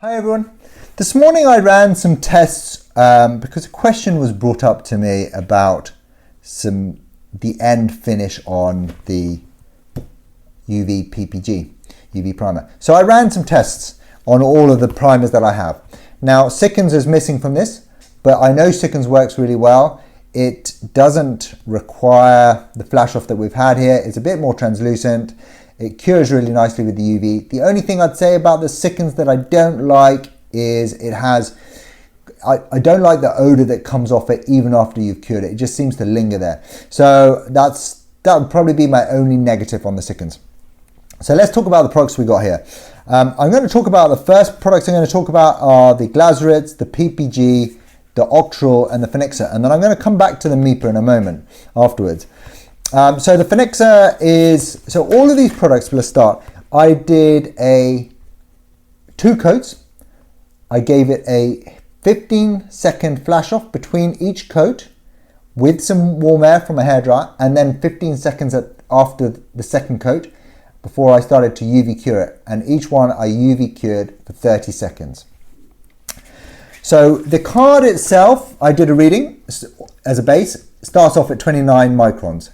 Hi everyone. This morning I ran some tests because a question was brought up to me about the end finish on the PPG primer. So I ran some tests on all of the primers that I have. Now Sikkens is missing from this, but I know Sikkens works really well. It doesn't require the flash off that we've had here. It's a bit more translucent. It cures really nicely with the UV. The only thing I'd say about the Sikkens that I don't like is it has, I don't like the odor that comes off it even after you've cured it. It just seems to linger there. So that would probably be my only negative on the Sikkens. So let's talk about the products we got here. I'm going to talk about the first products I'm going to talk about are the Glazurits, the PPG, the Octal and the Fenixa. And then I'm going to come back to the Meeper in a moment afterwards. So the Fenixa is, so all of these products, let's start. I did 2 coats. I gave it a 15-second flash off between each coat with some warm air from a hairdryer, and then 15 seconds after the second coat before I started to UV cure it. And each one I UV cured for 30 seconds. So the card itself, I did a reading as a base, starts off at 29 microns.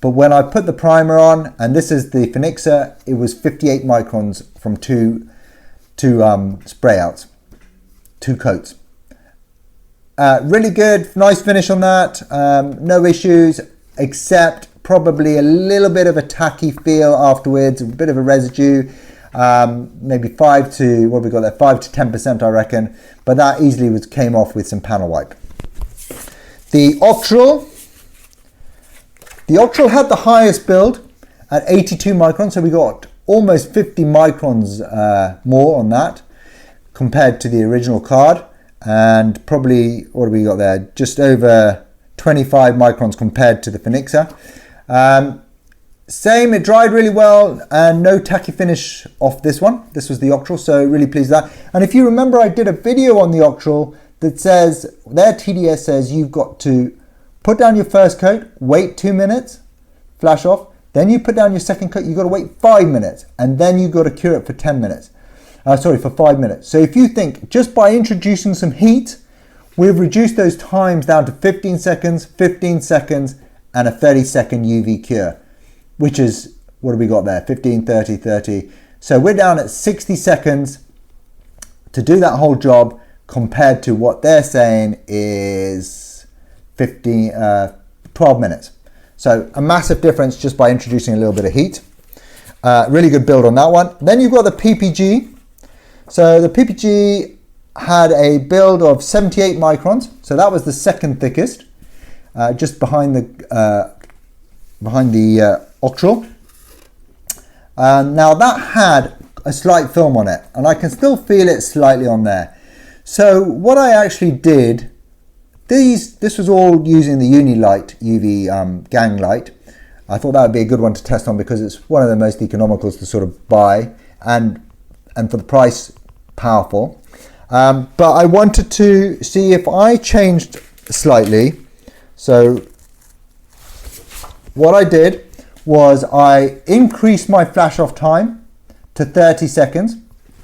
But when I put the primer on, and this is the Fenixa, it was 58 microns from two spray outs, 2 coats. Really good, nice finish on that. No issues, except probably a little bit of a tacky feel afterwards, a bit of a residue. Maybe 5 to 10%, I reckon. But that easily came off with some panel wipe. The Octal had the highest build at 82 microns, so we got almost 50 microns more on that compared to the original card, and probably, what do we got there, just over 25 microns compared to the Fenixa. Same, it dried really well and no tacky finish off this one. This was the Octal, so really pleased with that. And if you remember, I did a video on the Octal that says, their TDS says you've got to put down your first coat, wait 2 minutes, flash off, then you put down your second coat, you've got to wait 5 minutes, and then you've got to cure it for 10 minutes. For 5 minutes. So if you think, just by introducing some heat, we've reduced those times down to 15 seconds, and a 30-second UV cure, which is, what have we got there? 15, 30, 30. So we're down at 60 seconds to do that whole job compared to what they're saying is 12 minutes. So a massive difference just by introducing a little bit of heat. Really good build on that one. Then you've got the PPG. So the PPG had a build of 78 microns. So that was the second thickest, just behind the Octal. Now that had a slight film on it, and I can still feel it slightly on there. So what I actually did, this was all using the Unilight UV gang light. I thought that would be a good one to test on because it's one of the most economicals to sort of buy and for the price, powerful. But I wanted to see if I changed slightly. So what I did was I increased my flash off time to 30 seconds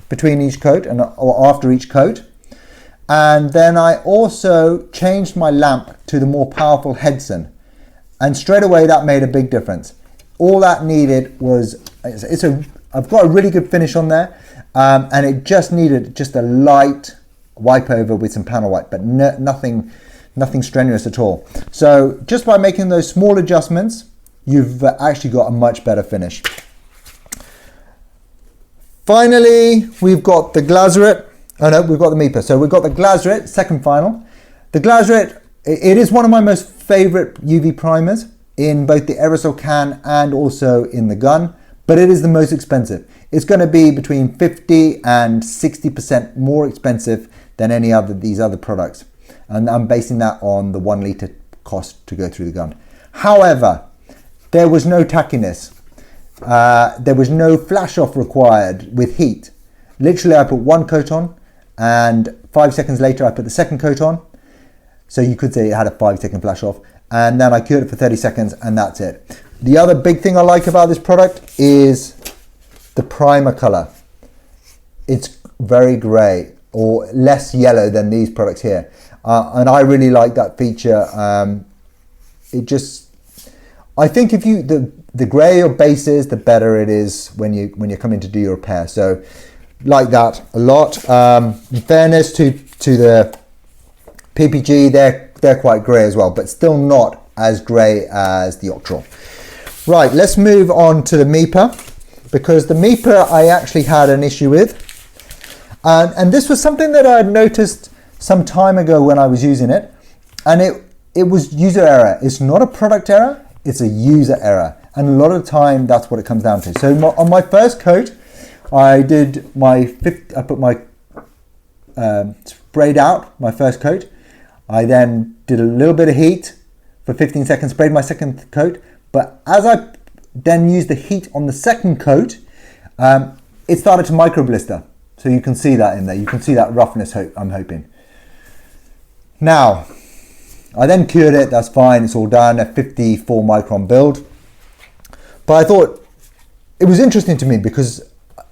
between each coat or after each coat. And then I also changed my lamp to the more powerful Hedson. And straight away that made a big difference. All that needed was, I've got a really good finish on there. And it just needed just a light wipe over with some panel wipe, but nothing strenuous at all. So just by making those small adjustments, you've actually got a much better finish. Finally, we've got the Glazurit. Oh no, we've got the Meeper. So we've got the Glazurit, second final. The Glazurit, it is one of my most favorite UV primers in both the aerosol can and also in the gun, but it is the most expensive. It's going to be between 50 and 60% more expensive than any other these other products. And I'm basing that on the 1 litre cost to go through the gun. However, there was no tackiness. There was no flash off required with heat. Literally, I put 1 coat on, and 5 seconds later I put the second coat on. So you could say it had a 5-second flash off, and then I cured it for 30 seconds, and that's it. The other big thing I like about this product is the primer color. It's very grey or less yellow than these products here. And I really like that feature. I think if you, the grey your base is, the better it is when you're coming to do your repair. So like that a lot. In fairness to the PPG, they're quite grey as well, but still not as grey as the Octal. Right, let's move on to the Meeper, because the Meeper I actually had an issue with. And this was something that I had noticed some time ago when I was using it, and it was user error. It's not a product error, it's a user error. And a lot of the time that's what it comes down to. So on my first coat, I put my sprayed out my first coat. I then did a little bit of heat for 15 seconds, sprayed my second coat. But as I then used the heat on the second coat, it started to micro blister. So you can see that in there. You can see that roughness, I'm hoping. Now, I then cured it. That's fine. It's all done. A 54 micron build. But I thought it was interesting to me because,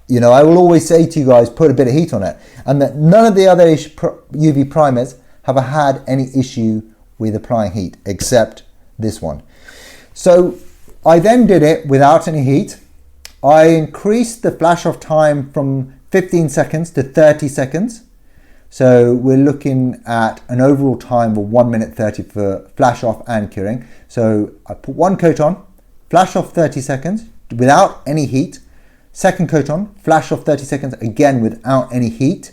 you know, I will always say to you guys, put a bit of heat on it. And that none of the other UV primers have had any issue with applying heat except this one. So I then did it without any heat. I increased the flash off time from 15 seconds to 30 seconds. So we're looking at an overall time of 1 minute 30 for flash off and curing. So I put one coat on, flash off 30 seconds without any heat. Second coat on, flash off 30 seconds again without any heat.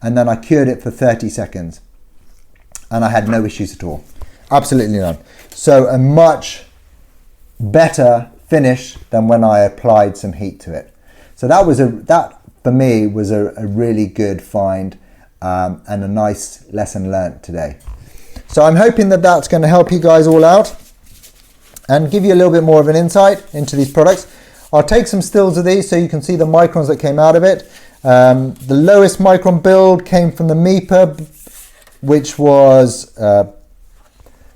And then I cured it for 30 seconds. And I had no issues at all. Absolutely none. So a much better finish than when I applied some heat to it. So that for me was a really good find and a nice lesson learnt today. So I'm hoping that that's going to help you guys all out and give you a little bit more of an insight into these products. I'll take some stills of these so you can see the microns that came out of it. The lowest micron build came from the Meeper, which was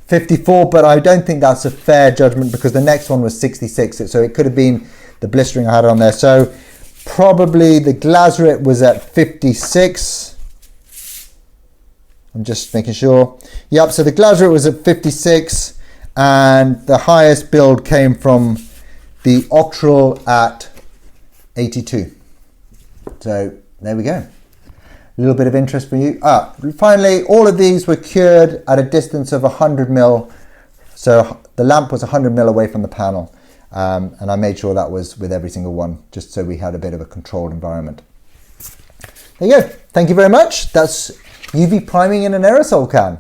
54, but I don't think that's a fair judgment because the next one was 66, so it could have been the blistering I had on there. So probably the Glazurit was at 56. I'm just making sure. Yep, so the Glazurit was at 56 and the highest build came from the Octal at 82. So there we go. A little bit of interest for you. Finally, all of these were cured at a distance of 100 mil. So the lamp was 100 mil away from the panel. And I made sure that was with every single one, just so we had a bit of a controlled environment. There you go. Thank you very much. That's UV priming in an aerosol can.